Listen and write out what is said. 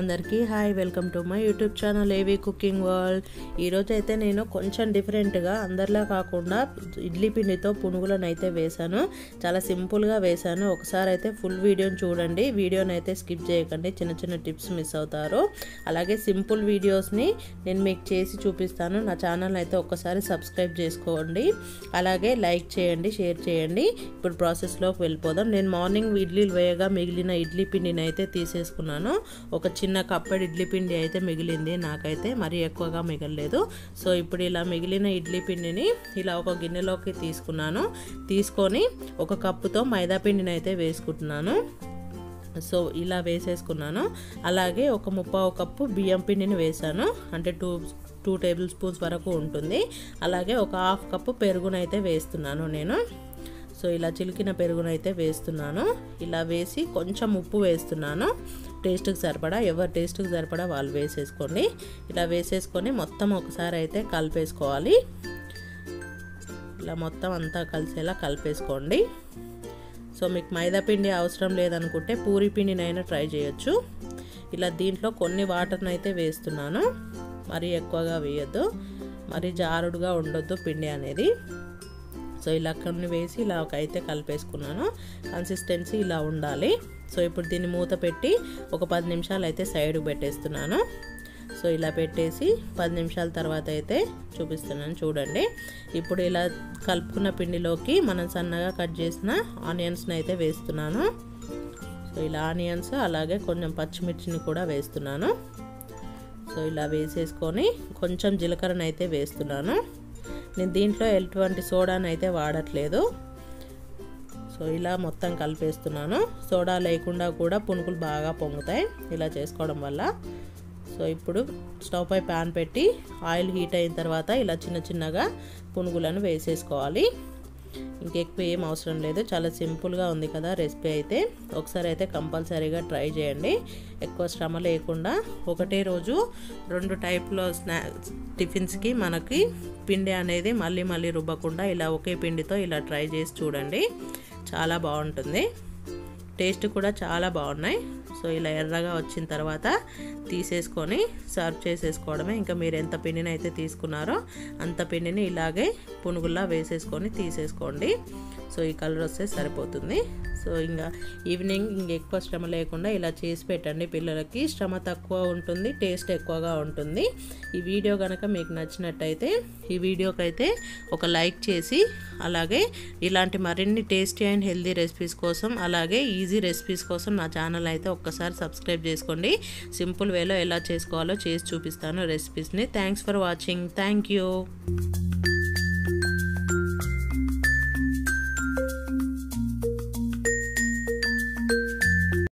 అందరికీ hi, welcome to my YouTube channel ఏవీ cooking world. ఈరోజు అయితే నేను కొంచెం డిఫరెంట్గా అందరిలా కాకుండా ఇడ్లీ పిండితో పునుగులను అయితే వేశాను. చాలా సింపుల్గా వేశాను. ఒకసారి అయితే ఫుల్ వీడియోని చూడండి. వీడియోని అయితే స్కిప్ చేయకండి, చిన్న చిన్న టిప్స్ మిస్ అవుతారు. అలాగే సింపుల్ వీడియోస్ని నేను మీకు చేసి చూపిస్తాను. నా ఛానల్ అయితే ఒక్కసారి సబ్స్క్రైబ్ చేసుకోండి, అలాగే లైక్ చేయండి, షేర్ చేయండి. ఇప్పుడు ప్రాసెస్లోకి వెళ్ళిపోదాం. నేను మార్నింగ్ ఇడ్లీలు వేయగా మిగిలిన ఇడ్లీ పిండిని అయితే తీసేసుకున్నాను. ఒక చిన్న కప్పెడు ఇడ్లీ పిండి అయితే మిగిలింది, నాకైతే మరీ ఎక్కువగా మిగలలేదు. సో ఇప్పుడు ఇలా మిగిలిన ఇడ్లీ పిండిని ఇలా ఒక గిన్నెలోకి తీసుకొని ఒక కప్పుతో మైదా పిండిని అయితే వేసుకుంటున్నాను. సో ఇలా వేసేసుకున్నాను. అలాగే ఒక 1/2 కప్పు బియ్యం పిండిని వేసాను, అంటే 2 టేబుల్ స్పూన్స్ వరకు ఉంటుంది. అలాగే ఒక 1/2 కప్పు పెరుగునైతే వేస్తున్నాను నేను. సో ఇలా చిలికిన పెరుగునైతే వేస్తున్నాను. ఇలా వేసి కొంచెం ఉప్పు వేస్తున్నాను, టేస్ట్కి సరిపడా. ఎవరి టేస్ట్కి సరిపడా వాళ్ళు వేసేసుకోండి. ఇలా వేసేసుకొని మొత్తం ఒకసారి అయితే కలిపేసుకోవాలి. ఇలా మొత్తం అంతా కలిసేలా కలిపేసుకోండి. సో మీకు మైదా పిండి అవసరం లేదనుకుంటే పూరి పిండినైనా ట్రై చేయొచ్చు. ఇలా దీంట్లో కొన్ని వాటర్ని అయితే వేస్తున్నాను, మరీ ఎక్కువగా వేయొద్దు, మరీ జారుడుగా ఉండొద్దు పిండి అనేది. సో ఇలా కొన్ని వేసి ఇలా అయితే కలిపేసుకున్నాను. కన్సిస్టెన్సీ ఇలా ఉండాలి. సో ఇప్పుడు దీన్ని మూత పెట్టి ఒక 10 నిమిషాలు అయితే సైడ్కి పెట్టేస్తున్నాను. సో ఇలా పెట్టేసి 10 నిమిషాల తర్వాత అయితే చూపిస్తున్నాను, చూడండి. ఇప్పుడు ఇలా కలుపుకున్న పిండిలోకి మనం సన్నగా కట్ చేసిన ఆనియన్స్ని అయితే వేస్తున్నాను. సో ఇలా ఆనియన్స్, అలాగే కొంచెం పచ్చిమిర్చిని కూడా వేస్తున్నాను. సో ఇలా వేసేసుకొని కొంచెం జీలకర్రని అయితే వేస్తున్నాను. నేను దీంట్లో ఎటువంటి సోడాని అయితే వాడట్లేదు. సో ఇలా మొత్తం కలిపేస్తున్నాను. సోడా లేకుండా కూడా పునుగులు బాగా పొంగుతాయి ఇలా చేసుకోవడం వల్ల. సో ఇప్పుడు స్టవ్ పై ప్యాన్ పెట్టి ఆయిల్ హీట్ అయిన తర్వాత ఇలా చిన్న చిన్నగా పునుగులను వేసేసుకోవాలి. ఇంకెక్కువ ఏం అవసరం లేదు, చాలా సింపుల్గా ఉంది కదా రెసిపీ అయితే. ఒకసారి అయితే కంపల్సరీగా ట్రై చేయండి. ఎక్కువ శ్రమ లేకుండా ఒకటే రోజు 2 టైప్లో టిఫిన్స్కి మనకి పిండి అనేది మళ్ళీ రుబ్బకుండా ఇలా ఒకే పిండితో ఇలా ట్రై చేసి చూడండి, చాలా బాగుంటుంది. టేస్ట్ కూడా చాలా బాగున్నాయి. సో ఇలా ఎర్రగా వచ్చిన తర్వాత తీసేసుకొని సర్వ్ చేసేసుకోవడమే. ఇంకా మీరు ఎంత పిండిని అయితే తీసుకున్నారో అంత పిండిని ఇలాగే పునుగుల్లా వేసేసుకొని తీసేసుకోండి. సో ఈ కలర్ వస్తే సరిపోతుంది. సో ఇంకా ఈవినింగ్ ఎక్కువ శ్రమ లేకుండా ఇలా చేసి పెట్టండి పిల్లలకి. శ్రమ తక్కువ ఉంటుంది, టేస్ట్ ఎక్కువగా ఉంటుంది. ఈ వీడియో కనుక మీకు నచ్చినట్టయితే ఈ వీడియోకైతే ఒక లైక్ చేసి, అలాగే ఇలాంటి మరిన్ని టేస్టీ అండ్ హెల్దీ రెసిపీస్ కోసం, అలాగే ఈజీ రెసిపీస్ కోసం నా ఛానల్ అయితే ఒక్కసారి సబ్స్క్రైబ్ చేసుకోండి. సింపుల్ వేలో ఎలా చేసుకోవాలో చేసి చూపిస్తాను రెసిపీస్ని. Thanks for watching. Thank you.